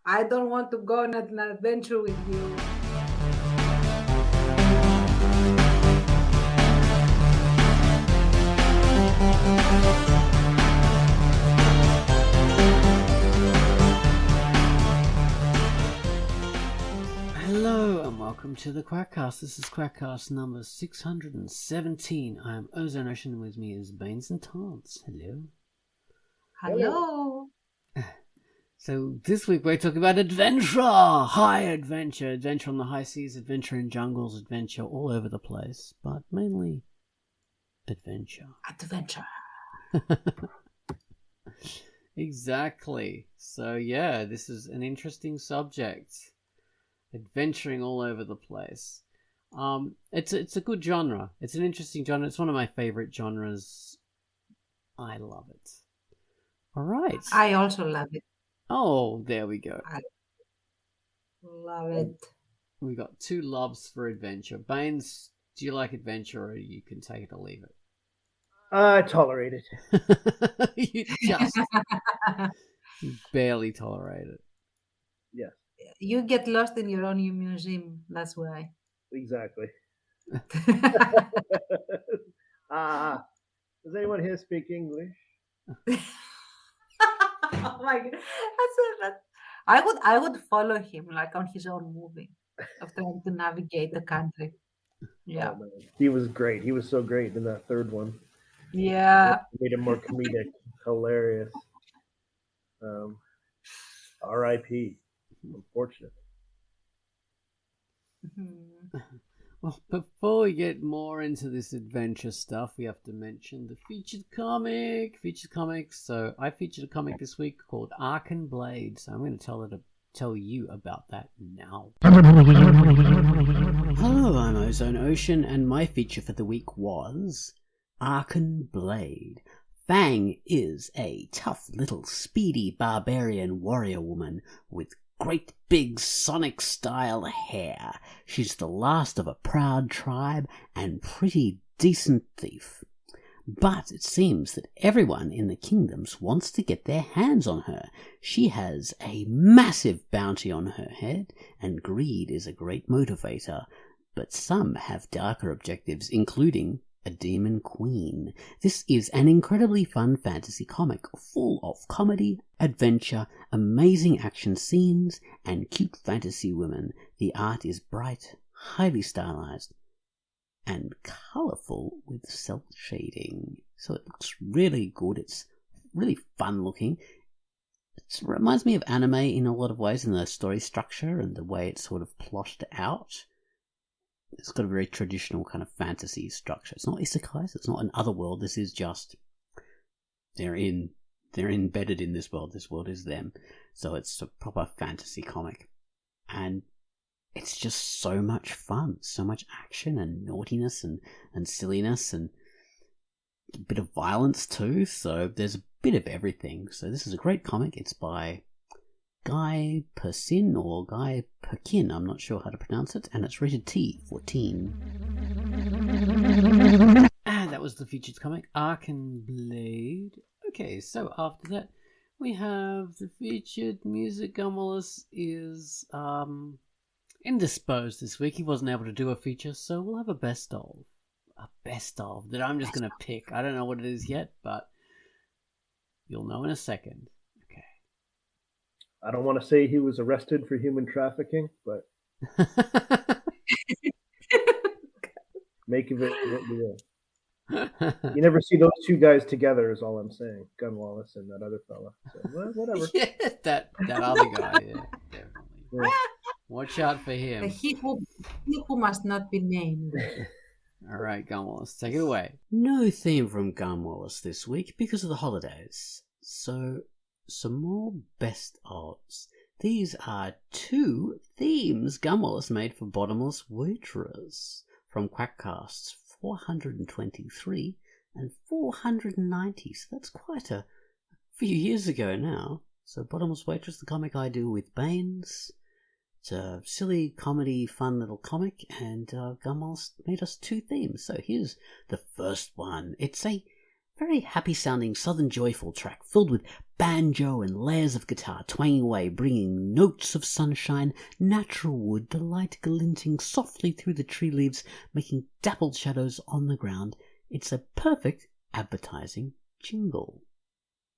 I don't want to go on an adventure with you. Hello and welcome to the Quackcast. This is Quackcast number 617. I am Ozone Ocean, and with me is Baines and Tance. Hello. Hello. So this week we're talking about adventure! High adventure! Adventure on the high seas, adventure in jungles, adventure all over the place. But mainly adventure. Adventure. Exactly. So yeah, this is an interesting subject. Adventuring all over the place. It's a good genre. It's an interesting genre. It's one of my favorite genres. I love it. All right. I also love it. Oh, there we go. I love it. We got two loves for adventure. Baines, do you like adventure, or you can take it or leave it? I tolerate it. You barely tolerate it. Yes. You get lost in your own museum. That's why. Exactly. Does anyone here speak English? Oh my god! I would follow him like on his own movie of trying to navigate the country. Yeah. Oh, man. He was great. He was so great in that third one. Yeah. It made him more comedic, hilarious. R.I.P. Unfortunately. Mhm. Well, before we get more into this adventure stuff, we have to mention the featured comics. So I featured a comic this week called Arcan Blade. So I'm going to tell you about that now. Hello, I'm Ozone Ocean, and my feature for the week was Arcan Blade. Fang is a tough little speedy barbarian warrior woman with great big Sonic-style hair. She's the last of a proud tribe and pretty decent thief. But it seems that everyone in the kingdoms wants to get their hands on her. She has a massive bounty on her head, and greed is a great motivator. But some have darker objectives, including a demon queen. This is an incredibly fun fantasy comic full of comedy, adventure, amazing action scenes, and cute fantasy women. The art is bright, highly stylized, and colourful with cel shading. So it looks really good. It's really fun looking. It reminds me of anime in a lot of ways in the story structure and the way it's sort of plotted out. It's got a very traditional kind of fantasy structure. It's not isekais, it's not an other world. This is just they're embedded in this world. This world is them. So it's a proper fantasy comic. And it's just so much fun. So much action and naughtiness and silliness and a bit of violence too. So there's a bit of everything. So this is a great comic. It's by Guy Persin or Guy Perkin, I'm not sure how to pronounce it, and it's rated T for teen. And that was the featured comic, Arcan Blade. Okay, so after that, we have the featured music. Gumwallace is indisposed this week. He wasn't able to do a feature, so we'll have a best of. A best of that I'm just going to pick. I don't know what it is yet, but you'll know in a second. I don't want to say he was arrested for human trafficking, but make of it what you will. You never see those two guys together is all I'm saying. Gunwallace and that other fella. So, well, whatever. Yeah, that other guy, yeah, definitely. Yeah. Watch out for him. He who must not be named. All right, Gunwallace, take it away. No theme from Gunwallace this week because of the holidays. So some more best ofs. These are two themes Gumwallace made for Bottomless Waitress from Quackcasts 423 and 490. So that's quite a few years ago now. So Bottomless Waitress, the comic I do with Baines. It's a silly comedy, fun little comic, and Gumwallace made us two themes. So here's the first one. It's a Very happy-sounding Southern Joyful track filled with banjo and layers of guitar twanging away, bringing notes of sunshine, natural wood, the light glinting softly through the tree leaves, making dappled shadows on the ground. It's a perfect advertising jingle.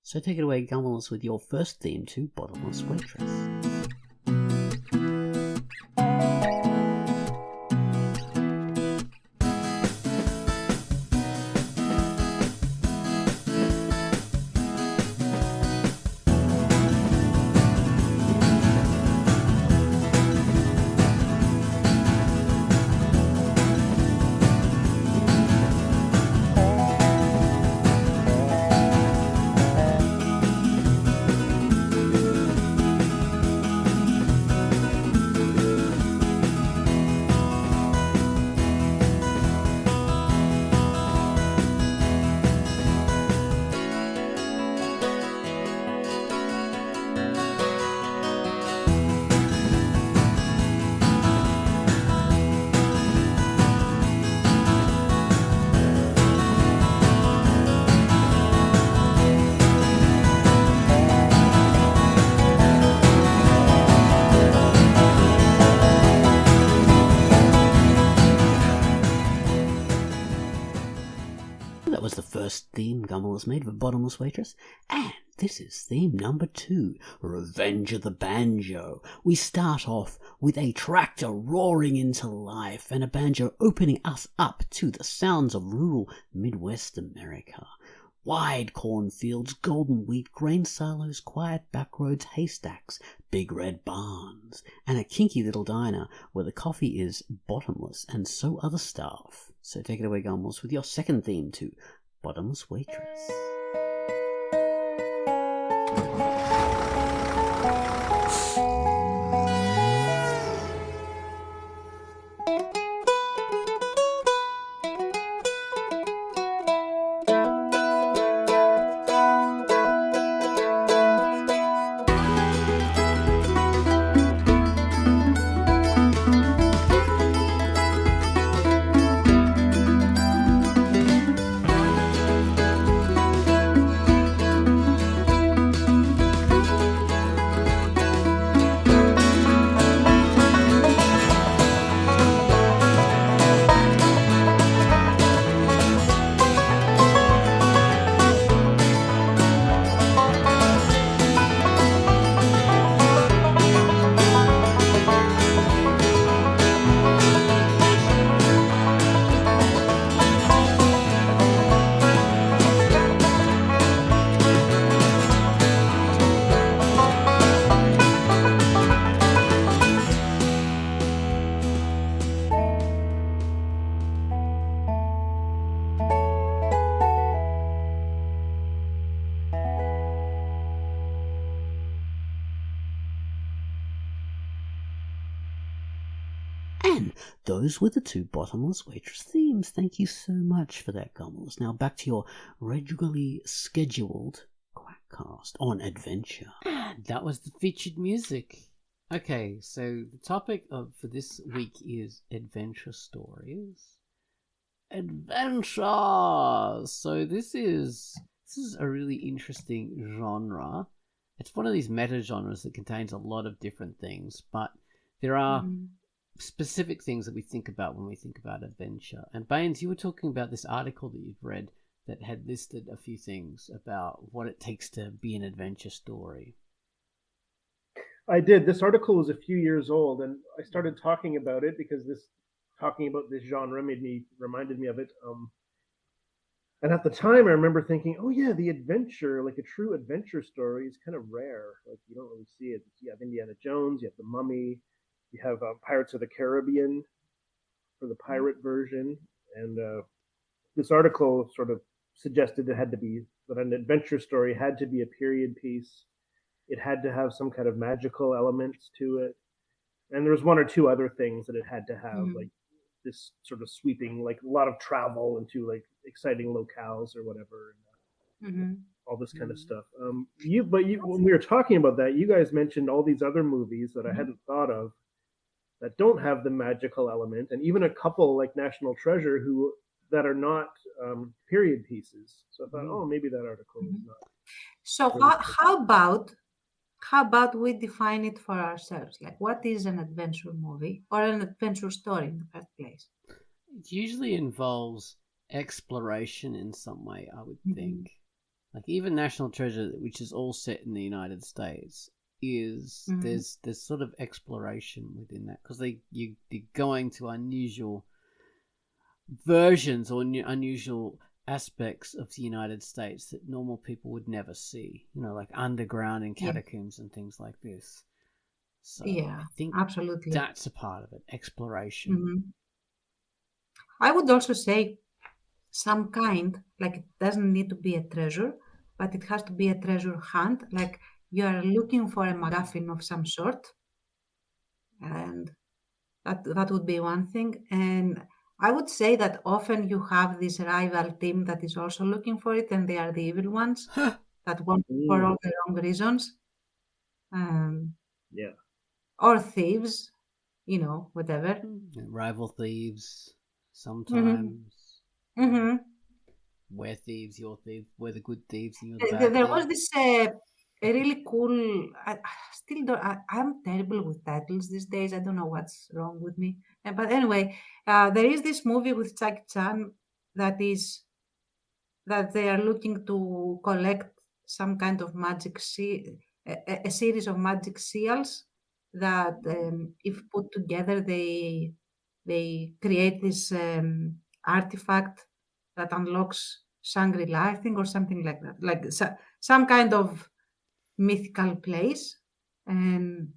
So take it away, Gumballs, with your first theme to Bottomless Waitress. That was the first theme Gumballs made for Bottomless Waitress, and this is theme number 2, Revenge of the Banjo. We start off with a tractor roaring into life and a banjo opening us up to the sounds of rural Midwest America. Wide cornfields, golden wheat, grain silos, quiet backroads, haystacks, big red barns, and a kinky little diner where the coffee is bottomless and so are the staff. So take it away, Gumballs, with your second theme to Bottomless Waitress. And those were the 2 Bottomless Waitress themes. Thank you so much for that, Gumballs. Now back to your regularly scheduled Quackcast on adventure. And that was the featured music. Okay, so the topic for this week is adventure stories. Adventure! So this is a really interesting genre. It's one of these meta genres that contains a lot of different things, but there are specific things that we think about when we think about adventure. And Baines, you were talking about this article that you've read that had listed a few things about what it takes to be an adventure story. I did. This article was a few years old, and I started talking about it because talking about this genre reminded me of it. And at the time, I remember thinking, oh yeah, the adventure, like a true adventure story, is kind of rare. Like you don't really see it. You have Indiana Jones, you have The Mummy, you have Pirates of the Caribbean for the pirate version, and this article sort of suggested that an adventure story had to be a period piece. It had to have some kind of magical elements to it, and there was one or two other things that it had to have, like this sort of sweeping, like a lot of travel into like exciting locales or whatever, and all this kind of stuff. When we were talking about that, you guys mentioned all these other movies that I hadn't thought of that don't have the magical element, and even a couple like National Treasure who that are not period pieces. So I thought, oh, maybe that article is not. So how about we define it for ourselves? Like, what is an adventure movie or an adventure story in the first place? It usually involves exploration in some way, I would think. Like even National Treasure, which is all set in the United States, is there's sort of exploration within that because you're going to unusual versions or unusual aspects of the United States that normal people would never see. You know, like underground and catacombs and things like this. So Yeah, I think absolutely. that's a part of it, exploration. I would also say some kind, like it doesn't need to be a treasure, but it has to be a treasure hunt. Like you are looking for a MacGuffin of some sort, and that would be one thing. And I would say that often you have this rival team that is also looking for it, and they are the evil ones that want it for all the wrong reasons. Yeah. Or thieves, whatever. Rival thieves sometimes. We're thieves, you're thieves. We're the good thieves, and you're the bad There thieves. was this a really cool. I still don't. I'm terrible with titles these days. I don't know what's wrong with me. But anyway, there is this movie with Jackie Chan that they are looking to collect some kind of magic a series of magic seals that, if put together, they create this artifact that unlocks Shangri-La, I think, or something like that, like some kind of mythical place, and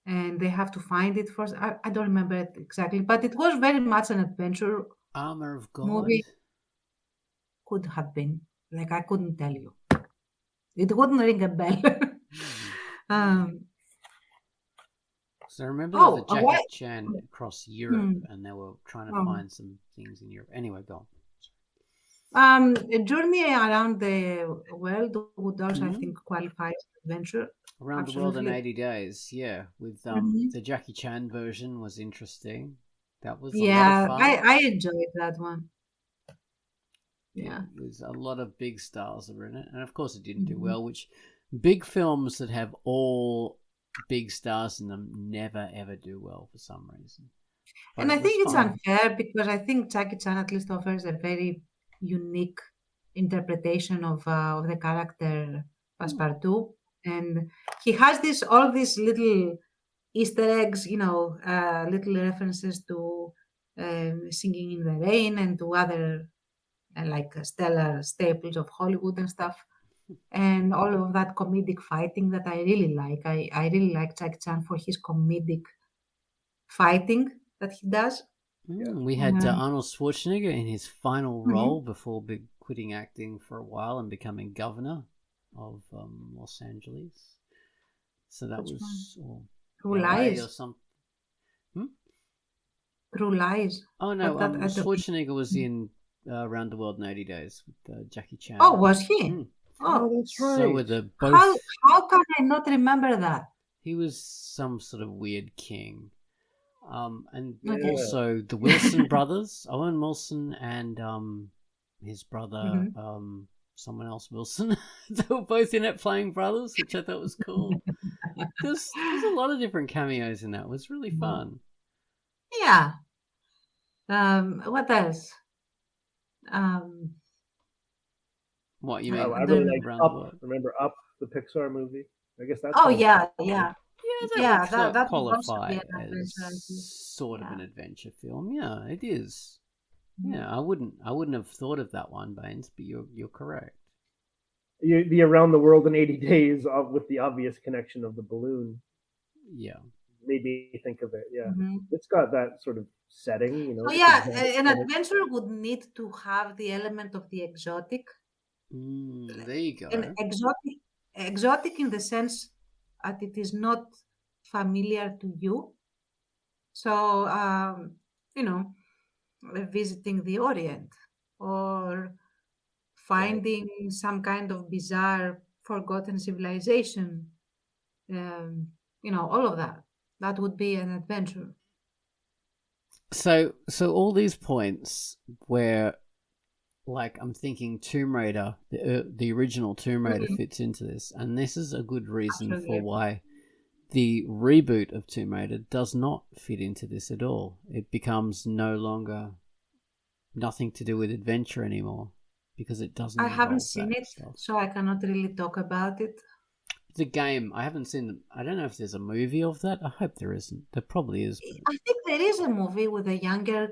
they have to find it first. I don't remember it exactly, but it was very much an adventure Armor of God. movie. Could have been. Like, I couldn't tell you. It wouldn't ring a bell. So I remember there was a Jackie what? Chan across Europe, and they were trying to find some things in Europe. Anyway, go on. A journey around the world would also, I think, qualify as adventure. Around the World in 80 Days, yeah. With the Jackie Chan version was interesting. That was a lot of fun. I enjoyed that one. Yeah. There's a lot of big stars that were in it. And of course it didn't do well, which big films that have all big stars in them never ever do well for some reason. But and I think it's fun. unfair because I think Jackie Chan at least offers a very unique interpretation of the character Passepartout. And he has all these little Easter eggs, little references to Singing in the Rain and to other stellar staples of Hollywood and stuff. And all of that comedic fighting that I really like. I really like Jackie Chan for his comedic fighting that he does. We had Arnold Schwarzenegger in his final role before quitting acting for a while and becoming governor of Los Angeles. So that was True Lies or something. True Lies. Oh no, Schwarzenegger was in Around the World in 80 Days with Jackie Chan. Oh, was he? Oh, that's right. So were the both. How can I not remember that? He was some sort of weird king. And also the Wilson brothers, Owen Wilson and his brother, someone else Wilson. They were both in it playing brothers, which I thought was cool. There's a lot of different cameos in that. It was really fun. Yeah. What else? What you mean? I really like Up. Remember Up, the Pixar movie? I guess that's. Oh yeah. That qualify as sort of an adventure film. Yeah, it is. Yeah, I wouldn't have thought of that one, Baines, but you're correct. The Around the World in 80 Days with the obvious connection of the balloon. Yeah. Made me think of it. Yeah. It's got that sort of setting, Oh yeah, an adventure would need to have the element of the exotic. There you go. And exotic in the sense that it is not familiar to you. So, visiting the Orient or finding some kind of bizarre forgotten civilization, all of that. That would be an adventure. So all these points where like I'm thinking Tomb Raider, the original Tomb Raider fits into this, and this is a good reason for why the reboot of Tomb Raider does not fit into this at all. It becomes no longer nothing to do with adventure anymore because it doesn't I haven't involve seen that it, stuff. so I cannot really talk about it. It's a game. I haven't seen. I don't know if there's a movie of that. I hope there isn't. There probably is. But... I think there is a movie with a younger,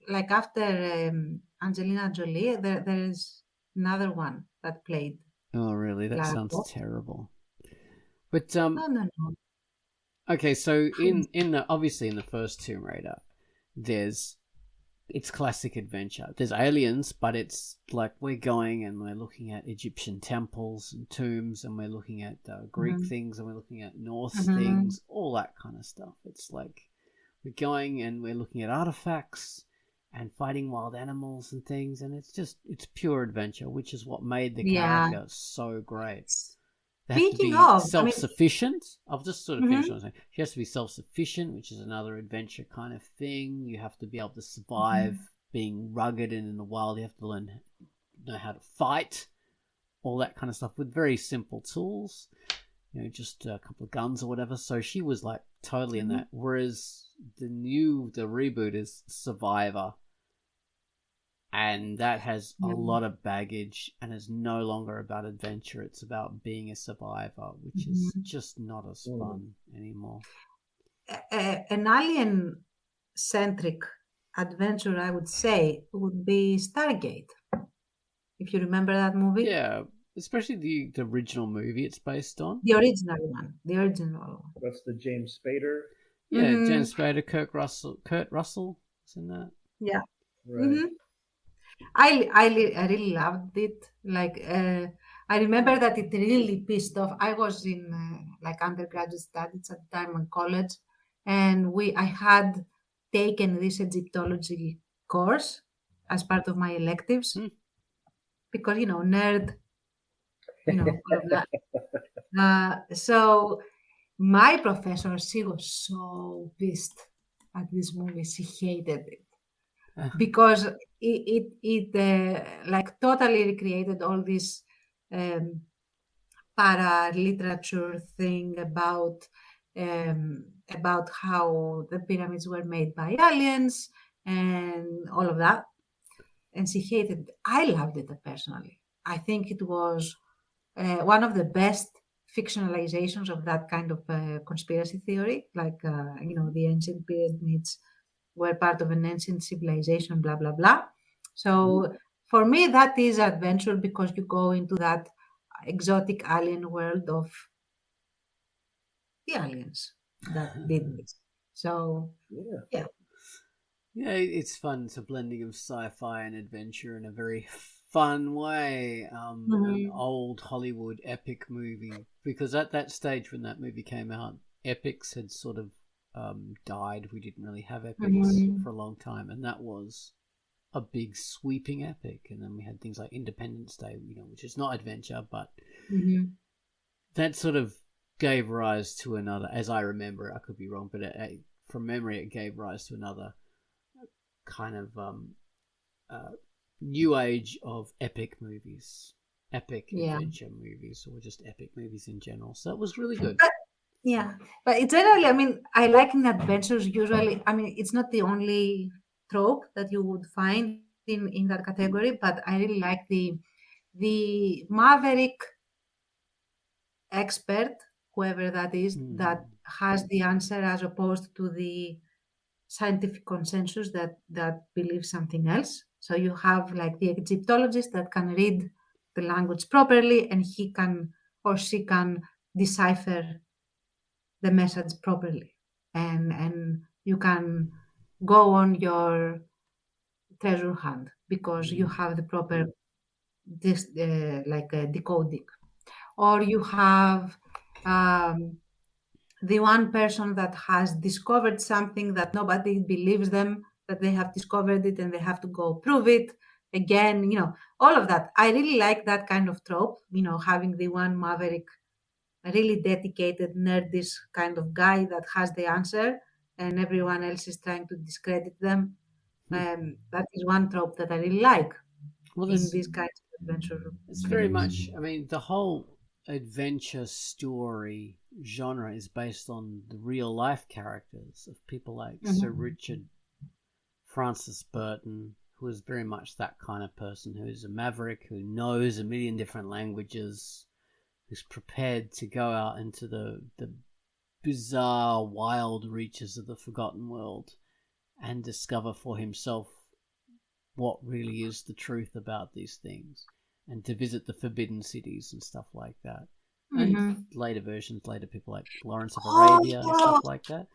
like after Angelina Jolie, there is another one that played Oh, really? That Lara sounds Croft. terrible. But No. okay. So in the obviously in the first Tomb Raider, it's classic adventure. There's aliens, but it's like we're going and we're looking at Egyptian temples and tombs, and we're looking at Greek things, and we're looking at Norse things, all that kind of stuff. It's like we're going and we're looking at artifacts and fighting wild animals and things, and it's pure adventure, which is what made the character so great. They have to Speaking be of, self-sufficient. I'll just sort of finish what I'm saying. She has to be self-sufficient, which is another adventure kind of thing. You have to be able to survive being rugged and in the wild. You have to know how to fight, all that kind of stuff with very simple tools. You know, just a couple of guns or whatever. So she was like totally in that. Whereas the reboot is Survivor. And that has a lot of baggage and is no longer about adventure. It's about being a survivor, which is just not as fun anymore. An alien-centric adventure, I would say, would be Stargate. If you remember that movie. Yeah, especially the original movie it's based on. The original one. That's the James Spader. Yeah, James Spader, Kurt Russell is in that. Yeah. Right. I really loved it. Like I remember that it really pissed off. I was in like undergraduate studies at the time in college, and I had taken this Egyptology course as part of my electives because nerd, all of that. So my professor, she was so pissed at this movie. She hated it. Because it like totally recreated all this para literature thing about how the pyramids were made by aliens and all of that. And she hated it. I loved it personally. I think it was one of the best fictionalizations of that kind of conspiracy theory, like the ancient pyramids were part of an ancient civilization, blah, blah, blah. So for me, that is adventure because you go into that exotic alien world of the aliens that did this. So, yeah. Yeah, it's fun. It's a blending of sci-fi and adventure in a very fun way. An old Hollywood epic movie. Because at that stage when that movie came out, epics had sort of died. We didn't really have epics for a long time, and that was a big sweeping epic. And then we had things like Independence Day, which is not adventure, but that sort of gave rise to another, as I remember it, I could be wrong, but from memory it gave rise to another kind of new age of epic movies, epic adventure movies, or just epic movies in general. So it was really good. But generally, I like in adventures usually, it's not the only trope that you would find in that category, but I really like the maverick expert, whoever that is, that has the answer as opposed to the scientific consensus that believes something else. So you have like the Egyptologist that can read the language properly, and he can or she can decipher the message properly, and you can go on your treasure hunt because you have the proper decoding. Or you have the one person that has discovered something that nobody believes them that they have discovered it, and they have to go prove it again, all of that. I really like that kind of trope, having the one maverick, a really dedicated, nerdish kind of guy that has the answer and everyone else is trying to discredit them. That is one trope that I really like. Well, in these kinds of adventure it's very films. much. I mean, the whole adventure story genre is based on the real life characters of people like Sir Mhm. Richard Francis Burton, who is very much that kind of person who is a maverick, who knows a million different languages, who's prepared to go out into the bizarre, wild reaches of the forgotten world and discover for himself what really is the truth about these things, and to visit the forbidden cities and stuff like that. And Mhm. later versions, later people like Lawrence of Oh, Arabia and yeah. stuff like that.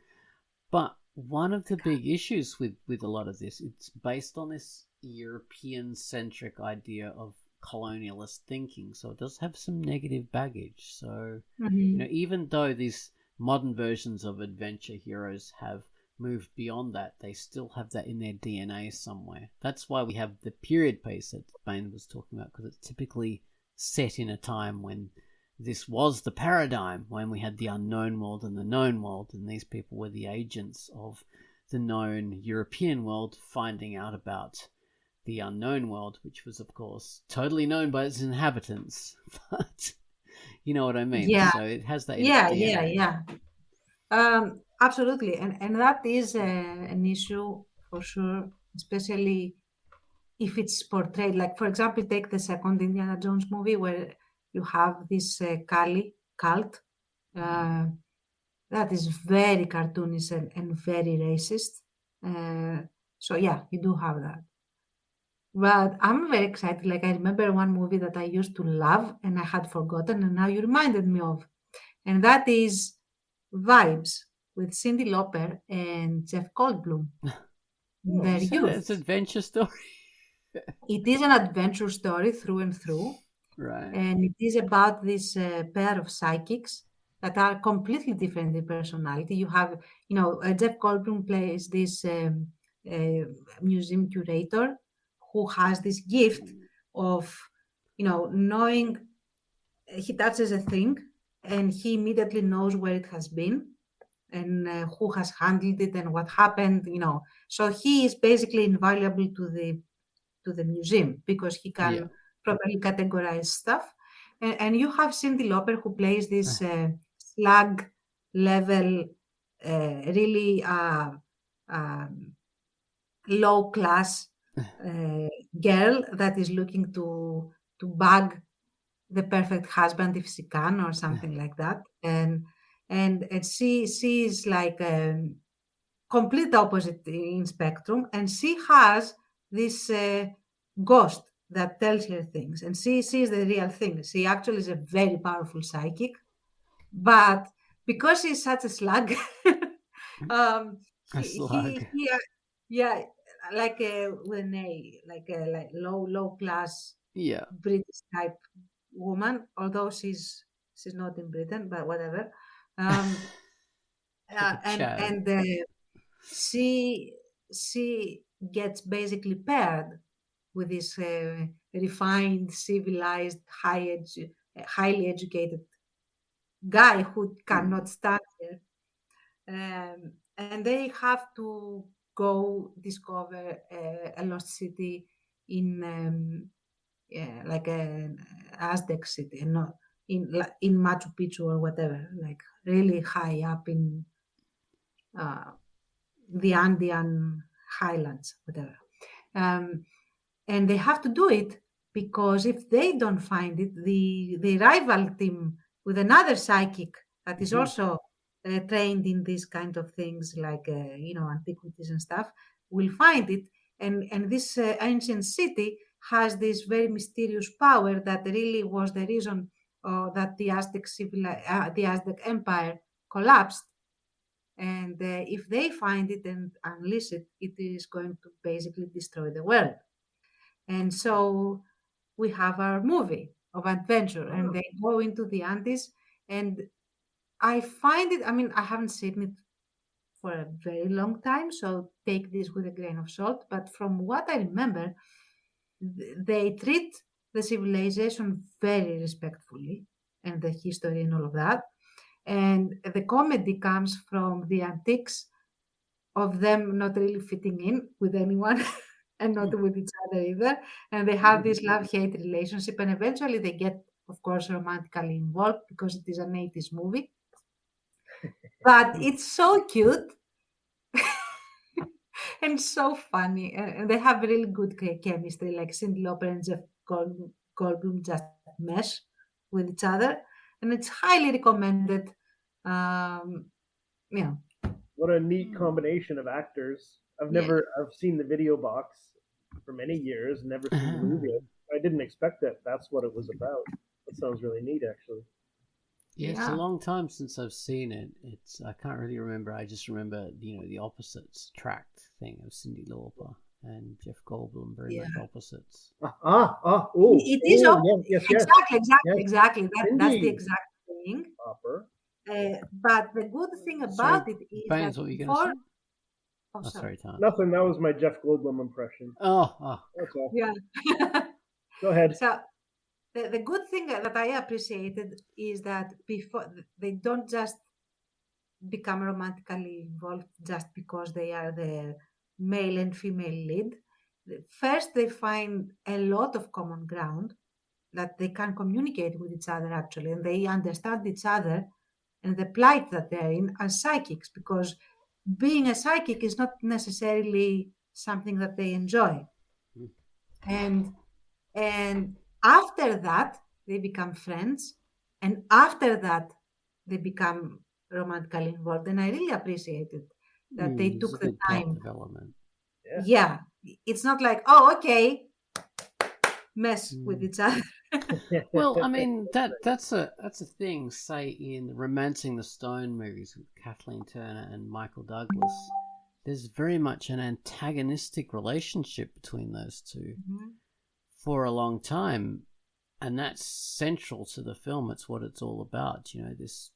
But one of the big issues with a lot of this, it's based on this European centric idea of colonialist thinking. So it does have some negative baggage. So, Mhm. even though these modern versions of adventure heroes have moved beyond that, they still have that in their DNA somewhere. That's why we have the period piece that Bain was talking about, because it's typically set in a time when this was the paradigm, when we had the unknown world and the known world, and these people were the agents of the known European world finding out about the unknown world, which was, of course, totally known by its inhabitants. But you know what I mean? Yeah, So it has that in its yeah, yeah, DNA. yeah. Absolutely, and that is an issue for sure, especially if it's portrayed. Like, for example, take the second Indiana Jones movie where you have this Kali cult uh, that is very cartoonish and very racist. So yeah, you do have that. But I'm very excited. Like I remember one movie that I used to love and I had forgotten, and now you reminded me of, and that is Vibes with Cyndi Lauper and Jeff Goldblum in Did you their say that it's an youth. adventure story? It is an adventure story through and through, Right. and it is about this pair of psychics that are completely different in personality. You have, Jeff Goldblum plays this uh, museum curator who has this gift of, knowing he touches a thing and he immediately knows where it has been and who has handled it and what happened. So he is basically invaluable to the museum because he Yeah. can properly categorize stuff. And you have Cindy Lauper who plays this slug level, really um, low class uh, girl that is looking to bag the perfect husband if she can or something like that. And she is like complete opposite in spectrum, and she has this ghost that tells her things, and she sees the real thing. She actually is a very powerful psychic, but because she's such a slug, um, A slug. yeah, like with an A, like low class Yeah. British type woman, although she's not in Britain, but whatever. Um, Like a and Chad. and she she gets basically paired with this refined, civilized, highly educated guy who Hmm. cannot stand her, and they have to go discover a lost city in like an Aztec city, and not in Machu Picchu or whatever, like really high up in uh, the Andean highlands, whatever. Um, and they have to do it because if they don't find it, the rival team with another psychic that is Hmm. also trained in these kind of things like antiquities and stuff will find it, and this ancient city has this very mysterious power that really was the reason that the Aztec Empire collapsed, and if they find it and unleash it, it is going to basically destroy the world. And so we have our movie of adventure, and Oh, they go into the Andes. And I find it, I mean, I haven't seen it for a very long time, so take this with a grain of salt. But from what I remember, they treat the civilization very respectfully and the history and all of that. And the comedy comes from the antics of them not really fitting in with anyone. and not with each other either. And they have this love-hate relationship, and eventually they get, of course, romantically involved because it is an 80s movie. But it's so cute and so funny, and they have really good chemistry, like Cyndi Lauper and Jeff Goldblum just mesh with each other, and it's highly recommended. Yeah, What a neat combination of actors. I've seen the video box for many years, never seen the movie. I didn't expect that that's what it was about. That sounds really neat, actually. Yeah, it's a long time since I've seen it. I can't really remember. I just remember, the opposites tracked thing of Cyndi Lauper and Jeff Goldblum, very much opposites. It is exactly. That's the Cyndi exact thing. Lauper. But the good thing about it is Baines, that what were you going to say? Oh, sorry. Tom. Nothing. That was my Jeff Goldblum impression. Oh. That's all. Yeah. Go ahead. So the good thing that I appreciated is that before they don't just become romantically involved just because they are the male and female lead. First, they find a lot of common ground that they can communicate with each other actually, and they understand each other and the plight that they're in as psychics, because being a psychic is not necessarily something that they enjoy. And after that, they become friends, and after that, they become romantically involved. And I really appreciated that they took the time. Development. Yeah, it's not like, oh, okay, mess with each other. Well, I mean that's a thing. Say in Romancing the Stone movies with Kathleen Turner and Michael Douglas, there's very much an antagonistic relationship between those two for a long time, and that's central to the film. It's what it's all about. This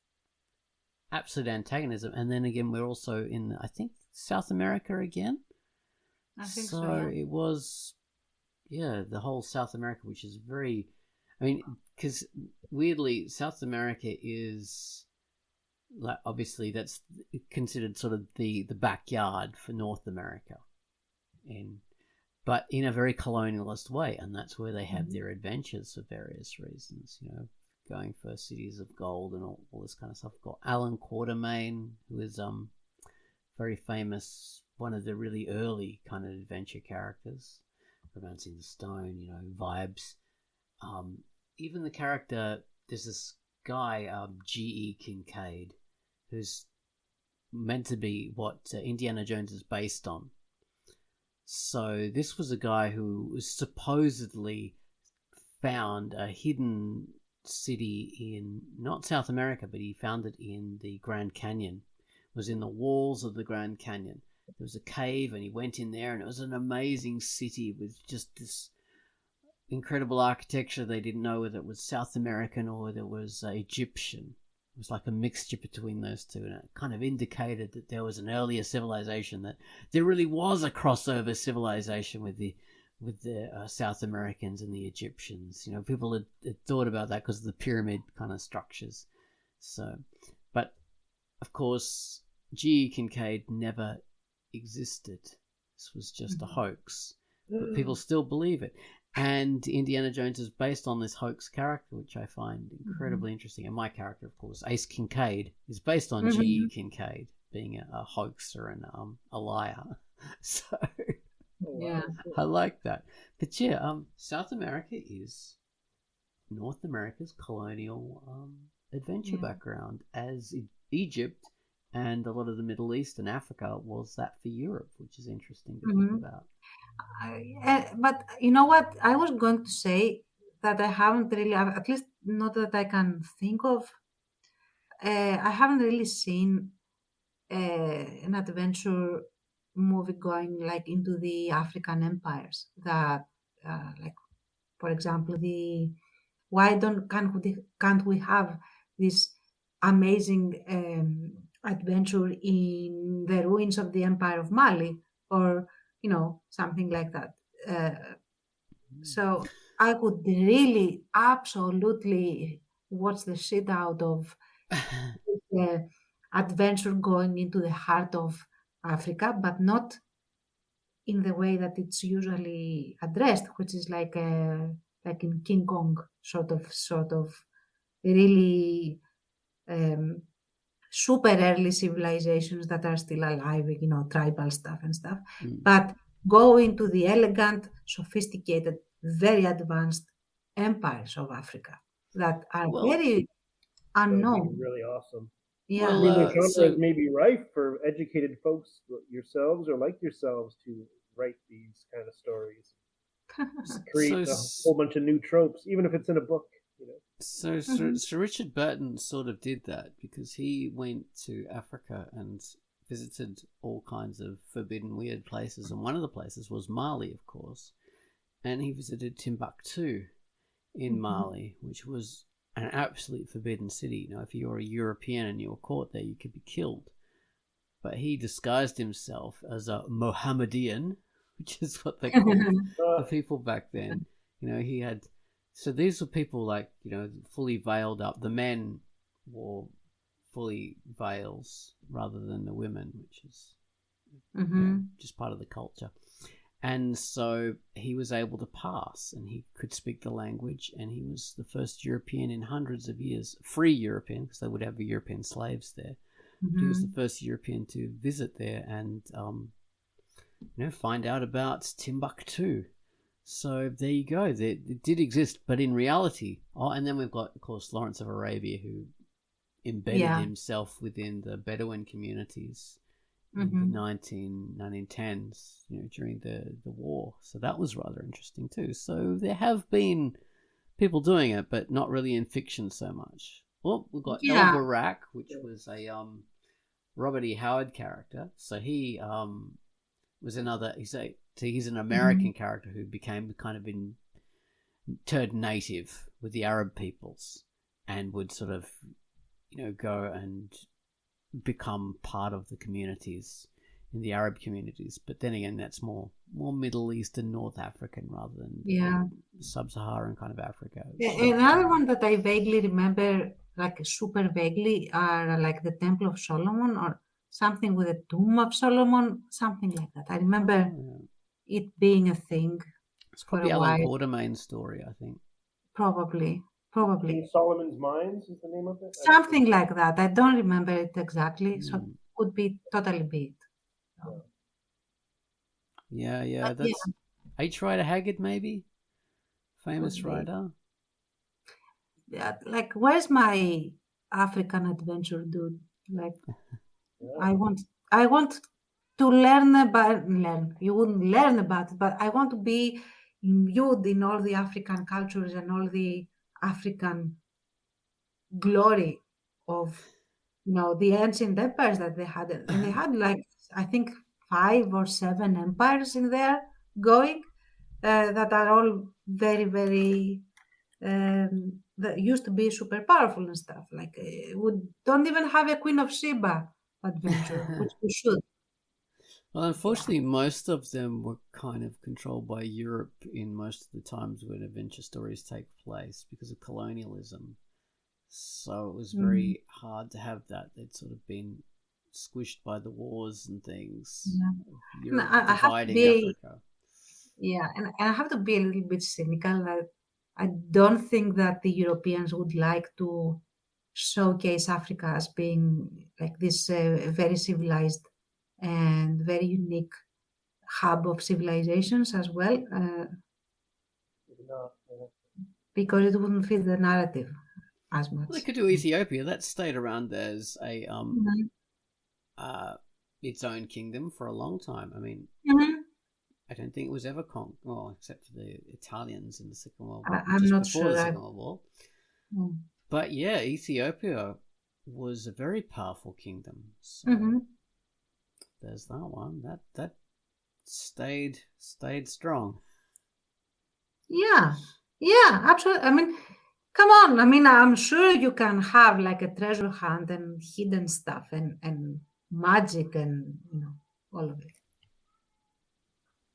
absolute antagonism, and then again, we're also in, I think, South America again. I think so. Yeah. It was, the whole South America, which is very. I mean, because weirdly, South America is, like, obviously that's considered sort of the backyard for North America, but in a very colonialist way, and that's where they have their adventures for various reasons. Going for cities of gold and all this kind of stuff. Got Alan Quatermain, who is very famous, one of the really early kind of adventure characters, Romancing the Stone, vibes. Even the character, there's this guy, G.E. Kincaid, who's meant to be what Indiana Jones is based on. So this was a guy who was supposedly found a hidden city in not South America, but he found it in the Grand Canyon. It was in the walls of the Grand Canyon. There was a cave, and he went in there, and it was an amazing city with just this incredible architecture. They didn't know whether it was South American or whether it was Egyptian. It was like a mixture between those two, and it kind of indicated that there was an earlier civilization, that there really was a crossover civilization with the South Americans and the Egyptians. People had thought about that because of the pyramid kind of structures. So, but of course, G.E. Kincaid never existed. This was just a hoax, but people still believe it. And Indiana Jones is based on this hoax character, which I find incredibly interesting. And my character, of course, Ace Kincaid, is based on G.E. Kincaid being a hoaxer and a liar. So yeah, I like that. But South America is North America's colonial adventure background, as Egypt and a lot of the Middle East and Africa was that for Europe, which is interesting to think about. But you know what? I was going to say that I haven't really, at least not that I can think of, I haven't really seen an adventure movie going like into the African empires. That, like, for example, can't we have this amazing adventure in the ruins of the Empire of Mali, or something like that. So I would really absolutely watch the shit out of the adventure going into the heart of Africa, but not in the way that it's usually addressed, which is like in King Kong, sort of really super early civilizations that are still alive, tribal stuff and stuff. But go into the elegant, sophisticated, very advanced empires of Africa that are very That would unknown. be really awesome. Yeah. I mean, the genre is maybe rife for educated folks yourselves or like yourselves to write these kind of stories. Just create a whole bunch of new tropes, even if it's in a book. So Sir Richard Burton sort of did that because he went to Africa and visited all kinds of forbidden, weird places, and one of the places was Mali, of course, and he visited Timbuktu in Mali, which was an absolute forbidden city. If you were a European and you were caught there, you could be killed. But he disguised himself as a Mohammedan, which is what they called the people back then. He had. So these were people fully veiled up. The men wore fully veils rather than the women, which is just part of the culture. And so he was able to pass, and he could speak the language, and he was the first European in hundreds of years, free European, because they would have European slaves there. But he was the first European to visit there and, find out about Timbuktu. So there you go. It did exist, but in reality, and then we've got, of course, Lawrence of Arabia, who embedded himself within the Bedouin communities in the 1910s, during the war. So that was rather interesting too. So there have been people doing it, but not really in fiction so much. Well, we've got El Barak, which was a Robert E. Howard character. So he was another. He's an American character who became kind of turned native with the Arab peoples and would sort of, go and become part of the communities in the Arab communities. But then again, that's more Middle Eastern, North African rather than sub-Saharan kind of Africa. Another one that I vaguely remember, like super vaguely, are like the Temple of Solomon or something with the Tomb of Solomon, something like that. I remember it being a thing. It's probably Alan Quatermain's story, I think. Probably. King Solomon's Mines is the name of it? Something like that. I don't remember it exactly, so it could be totally be it. Yeah. That's H. Rider Haggard, maybe? Famous writer. Yeah, like, where's my African adventure dude? Like, I want to learn. You wouldn't learn about it, but I want to be imbued in all the African cultures and all the African glory of the ancient empires that they had. And they had, like, I think 5 or 7 empires in there going that are all very, very that used to be super powerful and stuff. Like, we don't even have a Queen of Sheba adventure, which we should. Well, unfortunately, most of them were kind of controlled by Europe in most of the times when adventure stories take place because of colonialism. So it was very hard to have that. They'd sort of been squished by the wars and things. Europe dividing Africa. Yeah, and I have to be a little bit cynical. I don't think that the Europeans would like to showcase Africa as being like this very civilized and very unique hub of civilizations as well, because it wouldn't fit the narrative as much. Well, they could do Ethiopia. That stayed around as a its own kingdom for a long time. I mean, I don't think it was ever conquered, well, except for the Italians in the Second World War. I'm not sure. The Second World War. But yeah, Ethiopia was a very powerful kingdom. So there's that one. That stayed strong. Yeah, absolutely. I mean, come on. I mean, I'm sure you can have like a treasure hunt and hidden stuff and magic and all of it.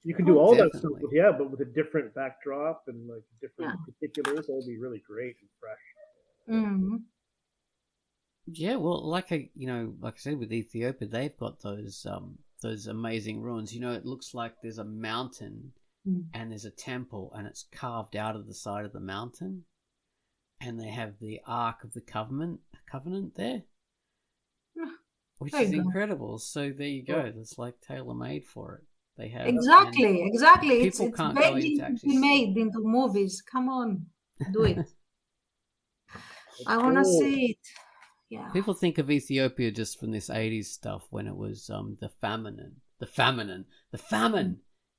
You can do all that stuff, but with a different backdrop and like different particulars. That would be really great and fresh. Yeah, well, like I said with Ethiopia, they've got those those amazing ruins. You know, it looks like there's a mountain and there's a temple, and it's carved out of the side of the mountain, and they have the Ark of the Covenant there, which There is you go. incredible. So there you go. It's like tailor-made for it. They have Exactly. It's people can't go begging into to actually be made into movies. Come on, do it. I want to Cool. see it. Yeah. People think of Ethiopia just from this 80s stuff when it was the famine.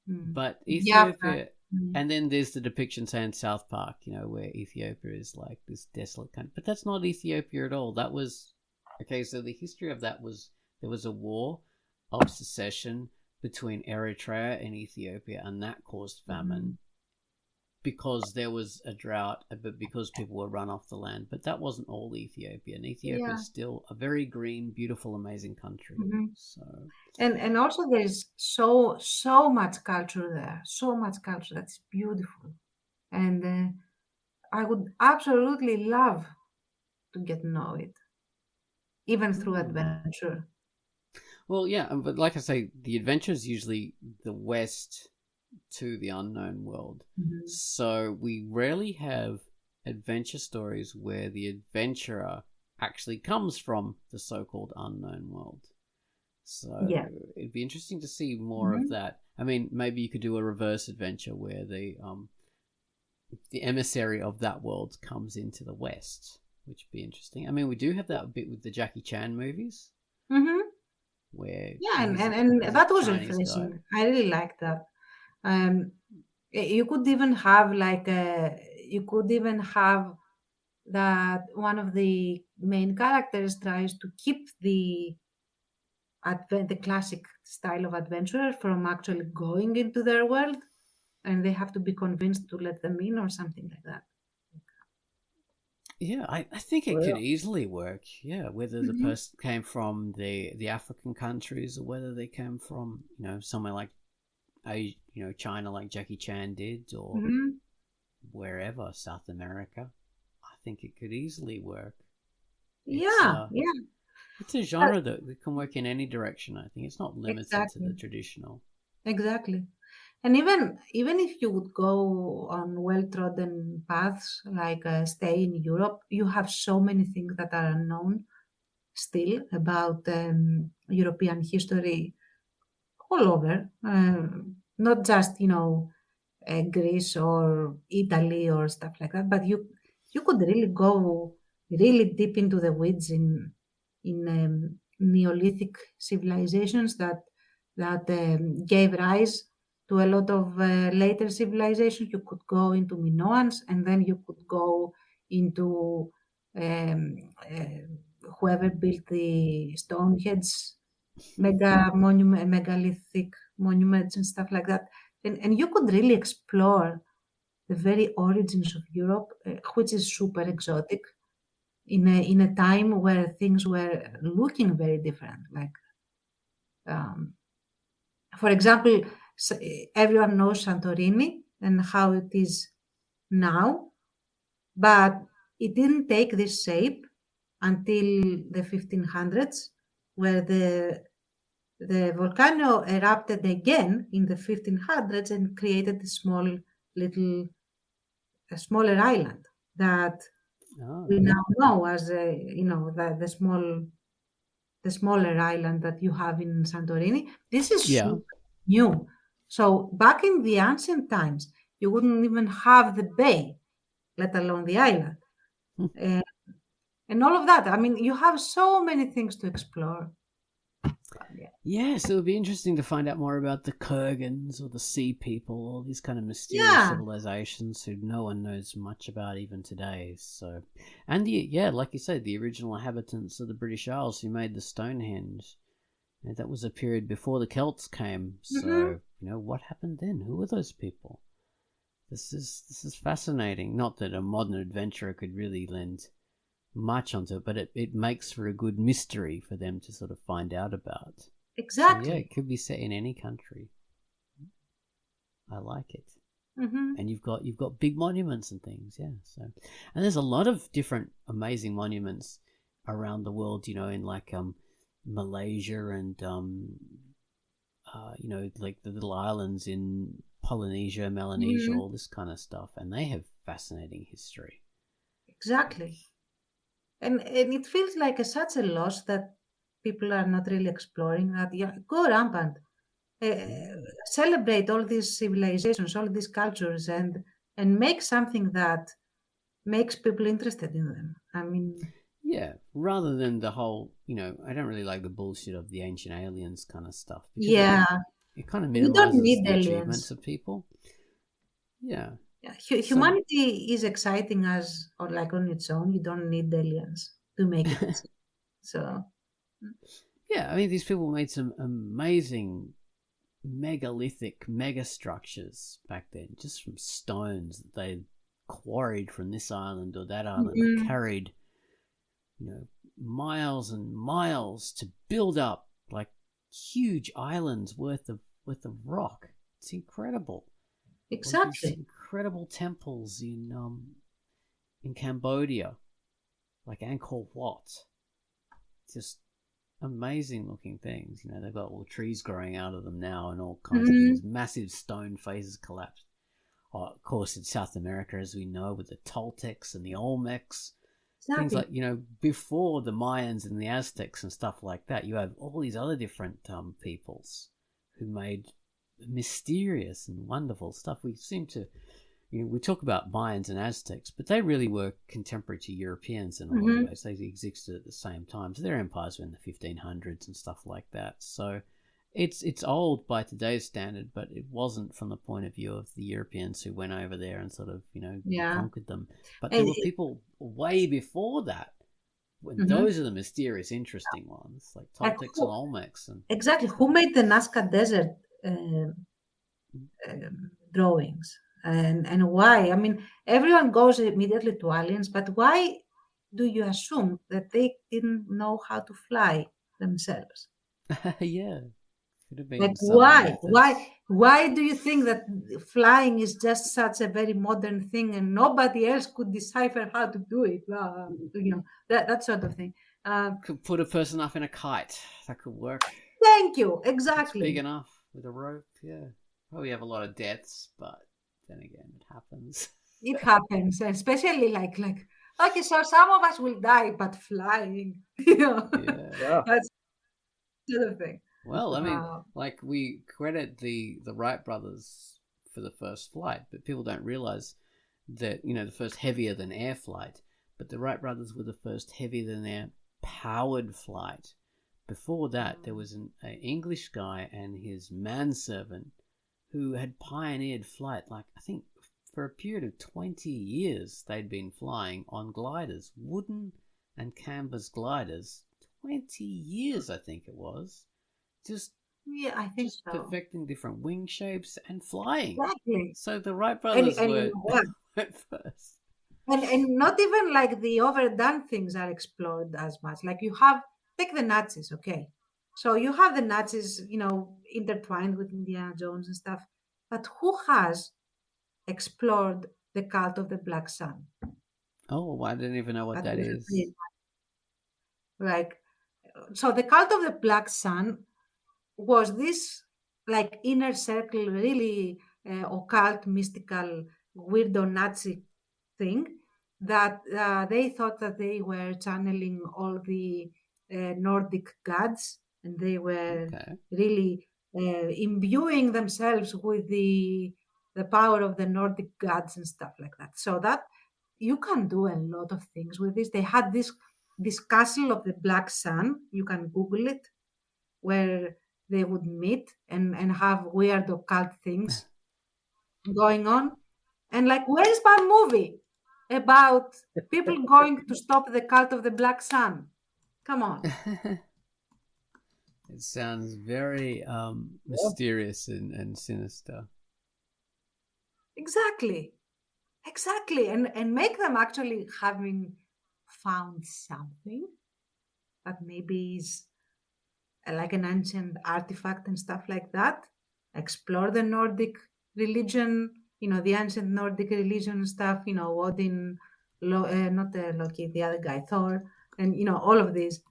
Mm. But Yeah. Ethiopia, and then there's the depiction, say, in South Park, you know, where Ethiopia is like this desolate country. But that's not Ethiopia at all. That was, okay, so the history of that was, there was a war of secession between Eritrea and Ethiopia, and that caused famine because there was a drought, but because people were run off the land. But that wasn't all Ethiopia, and Ethiopia is still a very green, beautiful, amazing country. So, and also there is so much culture there, so much culture that's beautiful, and I would absolutely love to get to know it, even through adventure. well, yeah, but like I say, the adventure is usually the west to the unknown world. So we rarely have adventure stories where the adventurer actually comes from the so-called unknown world. So it'd be interesting to see more of that. I mean, maybe you could do a reverse adventure where the emissary of that world comes into the West, which would be interesting. I mean, we do have that a bit with the Jackie Chan movies. Where and he's that a was Chinese refreshing. guy. I really liked that. You could even have that one of the main characters tries to keep the classic style of adventurer from actually going into their world, and they have to be convinced to let them in or something like that. Yeah, I think it could easily work. Yeah, whether the person came from the African countries or whether they came from, you know, somewhere like China, like Jackie Chan did, or wherever, South America. I think it could easily work. It's a genre that can work in any direction. I think it's not limited to the traditional. Exactly. And even if you would go on well-trodden paths, like stay in Europe, you have so many things that are unknown still about European history all over. Not just, Greece or Italy or stuff like that, but you could really go really deep into the weeds in Neolithic civilizations that gave rise to a lot of later civilizations. You could go into Minoans, and then you could go into whoever built the Stonehenge megalithic monuments and stuff like that. And you could really explore the very origins of Europe, which is super exotic, in a time where things were looking very different. Like, for example, everyone knows Santorini and how it is now, but it didn't take this shape until the 1500s, where the volcano erupted again in the 1500s and created a smaller island that we now know as the smaller island that you have in Santorini. This is super new. So back in the ancient times, you wouldn't even have the bay, let alone the island. And all of that. I mean, you have so many things to explore. Yes, it would be interesting to find out more about the Kurgans or the Sea People, all these kind of mysterious civilizations who no one knows much about even today. So, and like you said, the original inhabitants of the British Isles who made the Stonehenge. And that was a period before the Celts came. So, what happened then? Who were those people? This is fascinating. Not that a modern adventurer could really lend much onto it, but it makes for a good mystery for them to sort of find out about. Exactly. So, it could be set in any country. I like it. And you've got big monuments and things, So, and there's a lot of different amazing monuments around the world. In like Malaysia and like the little islands in Polynesia, Melanesia, all this kind of stuff, and they have fascinating history. Exactly. And it feels like such a loss that people are not really exploring that. Yeah, go rampant. Celebrate all these civilizations, all these cultures, and make something that makes people interested in them. I mean, Yeah, rather than the whole, I don't really like the bullshit of the ancient aliens kind of stuff because yeah, it kind of we don't minimizes need the achievements aliens. of people. Yeah. Yeah, So, humanity is exciting as or like on its own. You don't need aliens to make it. So yeah, I mean, these people made some amazing megalithic mega structures back then, just from stones that they quarried from this island or that island, mhm. carried, miles and miles to build up like huge islands worth of rock. It's incredible. Like these Exactly. incredible temples in Cambodia, like Angkor Wat. Just amazing looking things. They've got all trees growing out of them now and all kinds of Mhm. things. Massive stone faces collapsed. Oh, of course, in South America, as we know, with the Toltecs and the Olmecs, things Exactly. like, before the Mayans and the Aztecs and stuff like that, you have all these other different peoples who made mysterious and wonderful stuff. We seem to, we talk about Mayans and Aztecs, but they really were contemporary to Europeans in a lot of Mhm. ways. They existed at the same time. So their empires were in the 1500s and stuff like that. So it's old by today's standard, but it wasn't from the point of view of the Europeans who went over there and sort of, Yeah. conquered them. But there And were people way before that. When mhm. those are the mysterious, interesting ones, like Like Toltecs and who, Olmecs. And exactly, who made the Nazca Desert drawings and why? I mean, everyone goes immediately to aliens, but why do you assume that they didn't know how to fly themselves? yeah, could have Like been subtle why? Why? methods. Why do you think that flying is just such a very modern thing and nobody else could decipher how to do it? That sort of thing. Could put a person up in a kite. That could work. Thank you. It's big Exactly. enough with a rope. Yeah. Probably have a lot of deaths, but then again, it happens. It happens, especially like okay, so some of us will die, but flying, Yeah. Yeah. that's the other thing. Well, I mean, Uh, like we credit the Wright brothers for the first flight, but people don't realize that the first heavier than air flight. But the Wright brothers were the first heavier than air powered flight. Before that, there was an English guy and his manservant who had pioneered flight. Like I think for a period of 20 years, they'd been flying on gliders, wooden and canvas gliders. 20 years, I think it was. Just yeah, I think so. perfecting different wing shapes and flying. Exactly. So the Wright And brothers and you were know what? at first. And not even like the overdone things are explored as much. Like you have take the Nazis, okay? So you have the Nazis, intertwined with Indiana Jones and stuff. But who has explored the cult of the Black Sun? Oh, I didn't even know what That that was is. like so the cult of the Black Sun was this like inner circle, really occult, mystical, weirdo Nazi thing that they thought that they were channeling all the Nordic gods, and they were Okay. really imbuing themselves with the power of the Nordic gods and stuff like that. So that you can do a lot of things with this. They had this castle of the Black Sun. You can Google it, where they would meet and have weird occult things going on. And like, where is that movie about people going to stop the cult of the Black Sun? Come on. It sounds very mysterious and sinister. Exactly. Exactly. And make them actually having found something that maybe is like an ancient artifact and stuff like that. Explore the Nordic religion, the ancient Nordic religion stuff, Odin, not Loki, the other guy, Thor, and all of these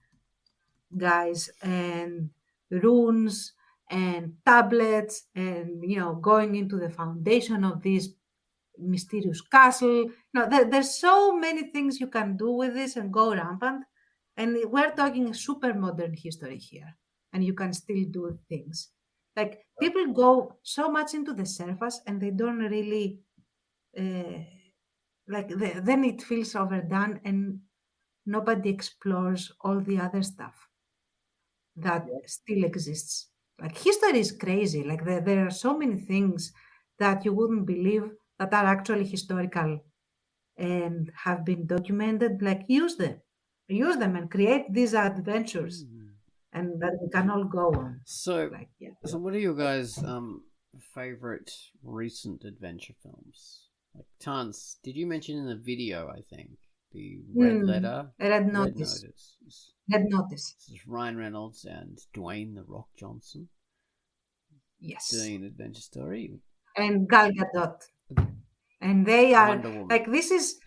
guys and runes and tablets and, going into the foundation of this mysterious castle. There's so many things you can do with this and go rampant. And we're talking super modern history here, and you can still do things. Like, people go so much into the surface and they don't really, then it feels overdone and nobody explores all the other stuff that still exists. Like, history is crazy. Like, there are so many things that you wouldn't believe that are actually historical and have been documented. Like, use them and create these adventures, and that we can all go on. So what are your guys' favorite recent adventure films? Like, Tans, did you mention in the video, I think, the Red Letter? Red Notice. Red Notice. This is Ryan Reynolds and Dwayne "The Rock" Johnson. Yes. Doing an adventure story. And Gal Gadot. And they are like, this is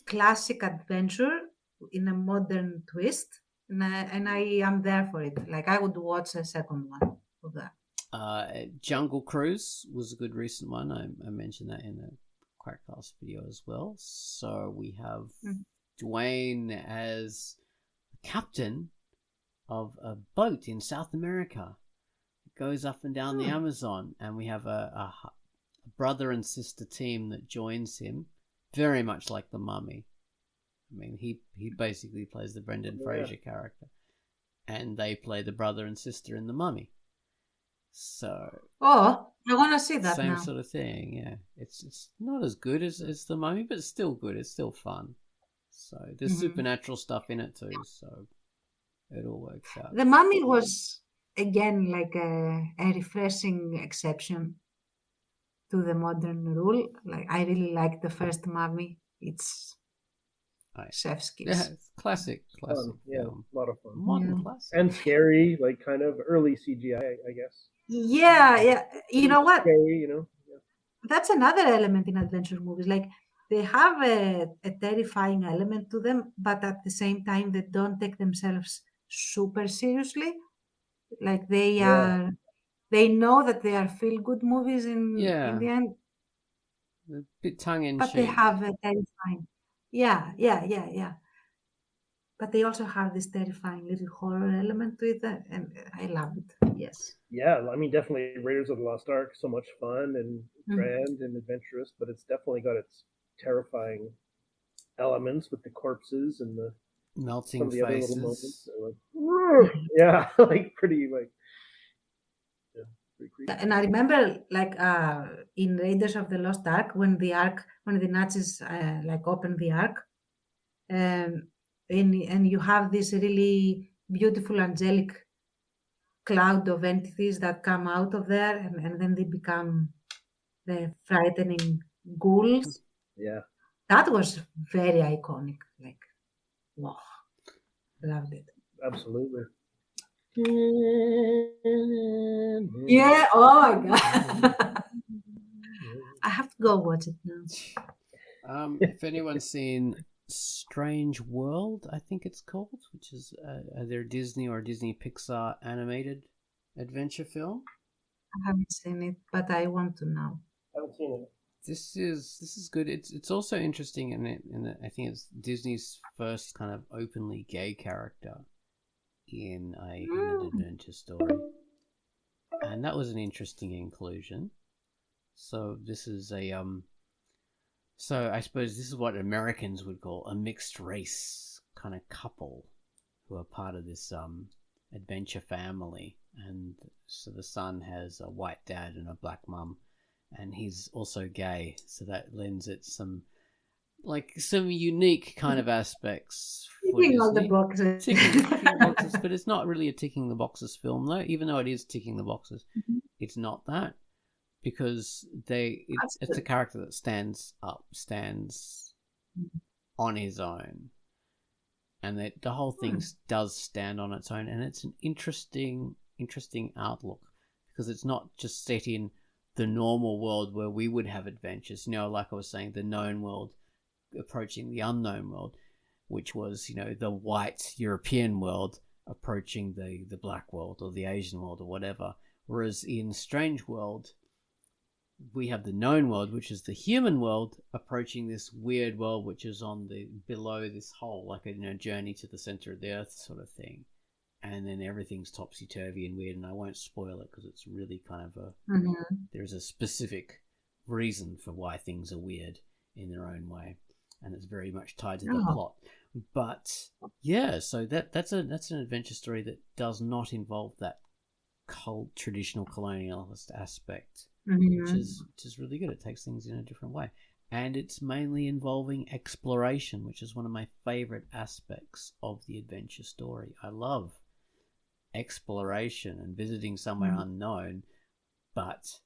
classic adventure in a modern twist. And I am there for it. Like, I would watch a second one of that. Jungle Cruise was a good recent one. I mentioned that in the Quackcast video as well. So we have Dwayne as captain of a boat in South America. It goes up and down the Amazon, and we have a brother and sister team that joins him, very much like the Mummy. I mean, he basically plays the Brendan Fraser character, and they play the brother and sister in the Mummy. So, I want to see that same now. sort of thing. Yeah, it's not as good as the Mummy, but it's still good. It's still fun. So there's supernatural stuff in it too. So it all works out. The Mummy was, again, like a refreshing exception to the modern rule. Like, I really like the first Mummy. It's chef's kiss. Yeah, it's classic. Yeah, a lot of fun. Modern classic. And scary, like kind of early CGI, I guess. Yeah. You know what? Scary, That's another element in adventure movies. Like, they have a terrifying element to them, but at the same time, they don't take themselves super seriously. Like, they know that they are feel-good movies in the end. A bit tongue-in-cheek. But they have a terrifying. Yeah. But they also have this terrifying little horror element to it, and I love it. Yes. Yeah, I mean, definitely Raiders of the Lost Ark, so much fun and grand and adventurous, but it's definitely got its terrifying elements with the corpses and the melting some of the faces. other little moments. Like, like pretty creepy. And I remember, like, in Raiders of the Lost Ark, when the Nazis open the Ark, and you have this really beautiful angelic cloud of entities that come out of there, and then they become the frightening ghouls. Yeah. That was very iconic. Like, wow. Loved it. Absolutely. Yeah, oh my god. I have to go watch it now. If anyone's seen Strange World, I think it's called, which is either Disney or Disney Pixar animated adventure film. I haven't seen it, but I want to now. I haven't seen it. This is good. It's also interesting in that I think it's Disney's first kind of openly gay character in an adventure story, and that was an interesting inclusion. So this is so I suppose this is what Americans would call a mixed race kind of couple who are part of this adventure family, and so the son has a white dad and a black mum, and he's also gay, so that lends it some unique kind of aspects. Ticking all the boxes. Ticking boxes, but it's not really a ticking the boxes film though. Even though it is ticking the boxes, it's not that, because it's a character that stands on his own, and the whole thing does stand on its own, and it's an interesting outlook, because it's not just set in the normal world where we would have adventures, like I was saying, the known world approaching the unknown world, which was, the white European world approaching the black world or the Asian world or whatever. Whereas in Strange World, we have the known world, which is the human world, approaching this weird world which is on the below this hole, like a journey to the center of the earth sort of thing. And then everything's topsy-turvy and weird, and I won't spoil it because it's really kind of there's a specific reason for why things are weird in their own way, and it's very much tied to the plot. But yeah, so that's an adventure story that does not involve that traditional colonialist aspect, which is really good. It takes things in a different way, and it's mainly involving exploration, which is one of my favorite aspects of the adventure story. I love exploration and visiting somewhere unknown, but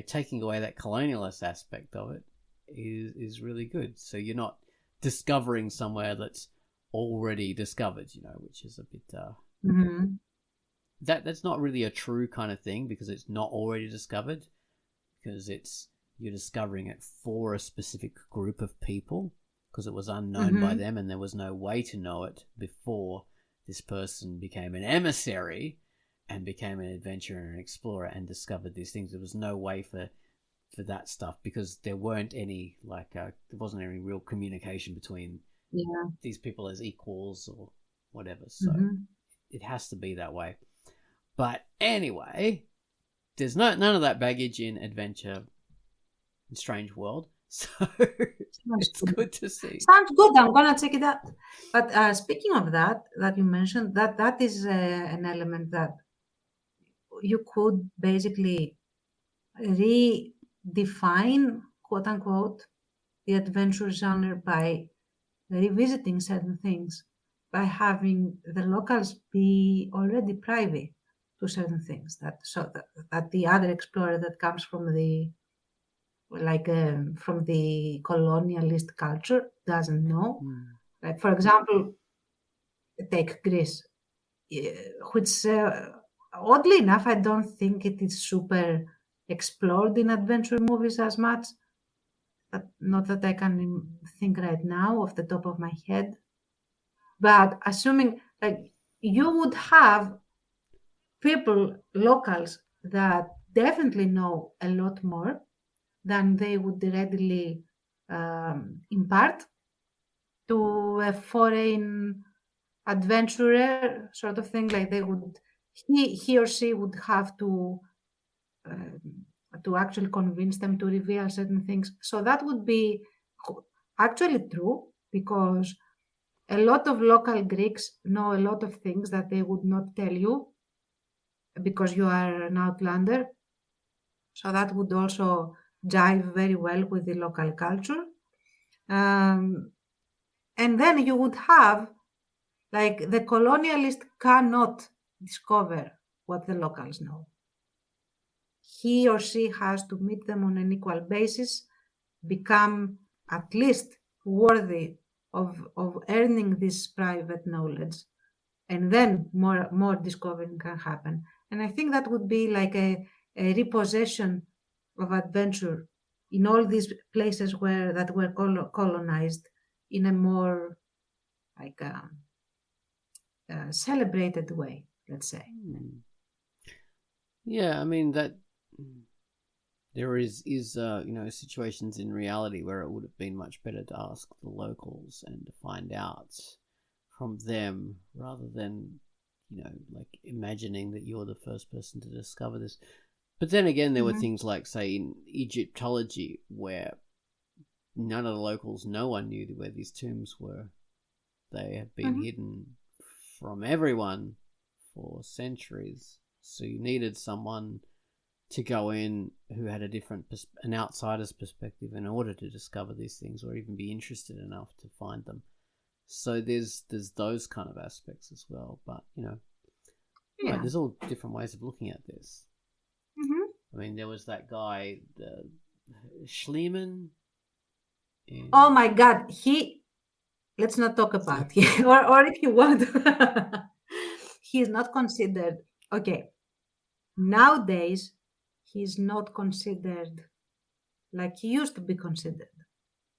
taking away that colonialist aspect of it is really good. So you're not discovering somewhere that's already discovered, which is a bit that's not really a true kind of thing, because it's not already discovered, because you're discovering it for a specific group of people, because it was unknown by them and there was no way to know it before this person became an emissary and became an adventurer and an explorer and discovered these things. There was no way for that stuff, because there weren't any there wasn't any real communication between these people as equals or whatever. So it has to be that way. But anyway, there's none of that baggage in Adventure in Strange World, so it's good to see. Sounds good. I'm gonna check it out. But speaking of that you mentioned, that is an element that you could basically redefine, quote unquote, the adventure genre by revisiting certain things, by having the locals be already privy to certain things, that the other explorer that comes from the from the colonialist culture doesn't know. Like, for example, take Greece, which oddly enough, I don't think it is super explored in adventure movies as much. Not that I can think right now off the top of my head. But assuming you would have people, locals, that definitely know a lot more than they would readily impart to a foreign adventurer sort of thing. Like he or she would have to actually convince them to reveal certain things. So that would be actually true, because a lot of local Greeks know a lot of things that they would not tell you because you are an outlander. So that would also jive very well with the local culture. And then you would have, the colonialist cannot discover what the locals know. He or she has to meet them on an equal basis, become at least worthy of earning this private knowledge, and then more discovering can happen. And I think that would be like a repossession of adventure in all these places that were colonized in a more celebrated way, let's say. Yeah, I mean that there is situations in reality where it would have been much better to ask the locals and to find out from them, rather than imagining that you're the first person to discover this. But then again, there were things like, say, in Egyptology, where none of the locals, no one knew where these tombs were. They have been hidden from everyone for centuries. So you needed someone to go in who had an outsider's perspective in order to discover these things, or even be interested enough to find them. So there's those kind of aspects as well. But, there's all different ways of looking at this. I mean, there was that guy, Schliemann. Oh my God, let's not talk about him. or if you want, he is not considered, okay, nowadays, he's not considered like he used to be considered.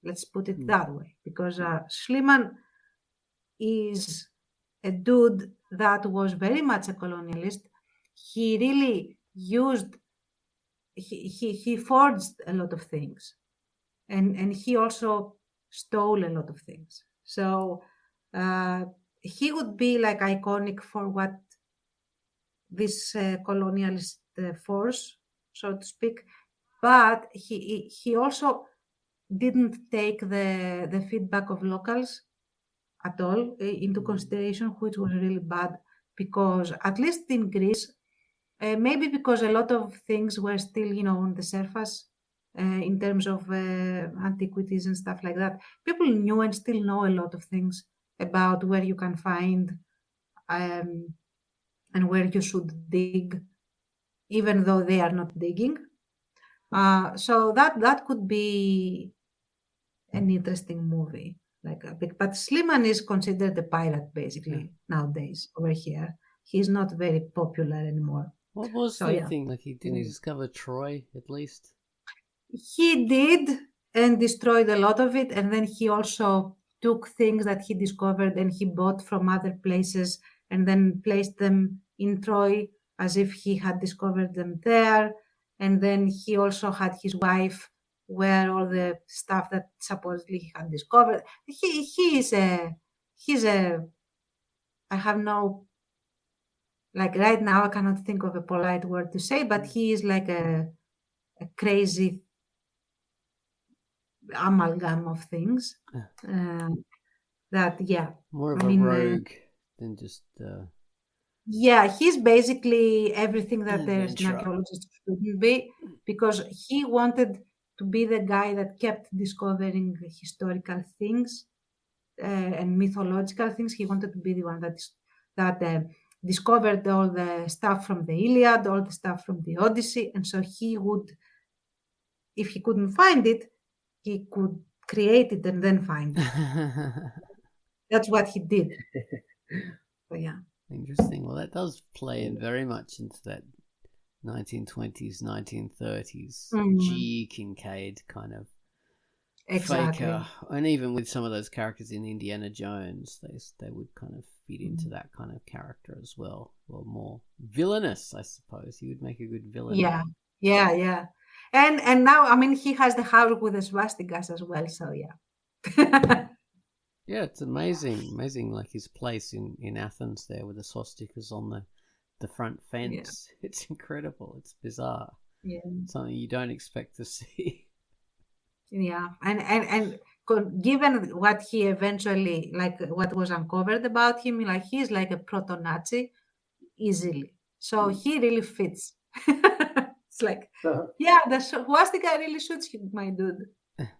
Let's put it that way. Because Schliemann is a dude that was very much a colonialist, he really used, he forged a lot of things. And he also stole a lot of things. So he would be like iconic for what this colonialist force, so to speak. But he also didn't take the feedback of locals at all into consideration, which was really bad, because at least in Greece, maybe because a lot of things were still, on the surface in terms of antiquities and stuff like that. People knew and still know a lot of things about where you can find um, and where you should dig, even though they are not digging. So that could be an interesting movie, like a big. But Sliman is considered a pirate basically nowadays over here. He's not very popular anymore. What was So the yeah, thing? Like, didn't he discover Troy at least? he did and destroyed a lot of it, and then he also took things that he discovered and he bought from other places and then placed them in Troy as if he had discovered them there. And then he also had his wife wear all the stuff that supposedly he had discovered. He's a I have no, like, right now I cannot think of a polite word to say, but he is like a crazy amalgam of things. That, yeah. More of I a mean, rogue than just yeah, he's basically everything that an adventurer. archaeologist shouldn't be, because he wanted to be the guy that kept discovering historical things and mythological things. He wanted to be the one that discovered all the stuff from the Iliad, all the stuff from the Odyssey, and so he would, if he couldn't find it, he could create it and then find it. That's what he did. So, yeah. Interesting. Well, that does play in very much into that 1920s, 1930s G. Kincaid kind of Exactly. faker, and even with some of those characters in Indiana Jones, they would kind of fit into that kind of character as well. Well, more villainous, I suppose. He would make a good villain. Yeah. And now, I mean, he has the house with the swastikas as well. So yeah. Yeah, it's amazing. Like his place in Athens there with the swastikas on the front fence. Yeah. It's incredible. It's bizarre. Yeah, something you don't expect to see. Yeah, and given what he eventually, like what was uncovered about him, like he's like a proto-Nazi easily. So he really fits. It's like, yeah, the swastika really suits you, my dude.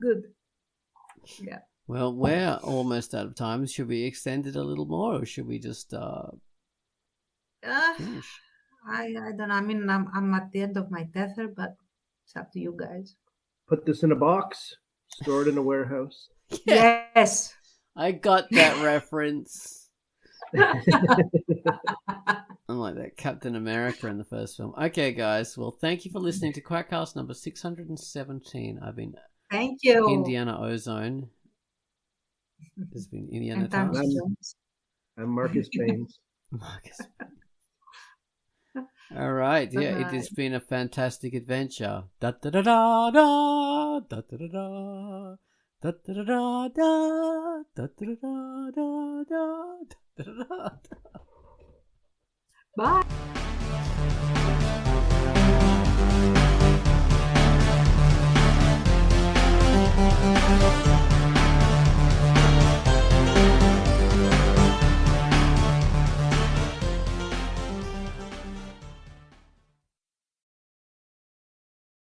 Good. Yeah. Well, we're almost out of time. Should we extend it a little more, or should we just finish? I don't know. I mean, I'm at the end of my tether, but it's up to you guys. Put this in a box, store it in a warehouse. Yeah. Yes. I got that reference. I'm like that Captain America in the first film. Okay, guys. Well, thank you for listening to Quackcast number 617. I've been Thank you. Indiana Ozone. There's been Indiana Jones. I'm Marcus Baines. Marcus. All right. Yeah, it has been a fantastic adventure. Da da da da da da da da da da da da da da da da da da da da. Bye.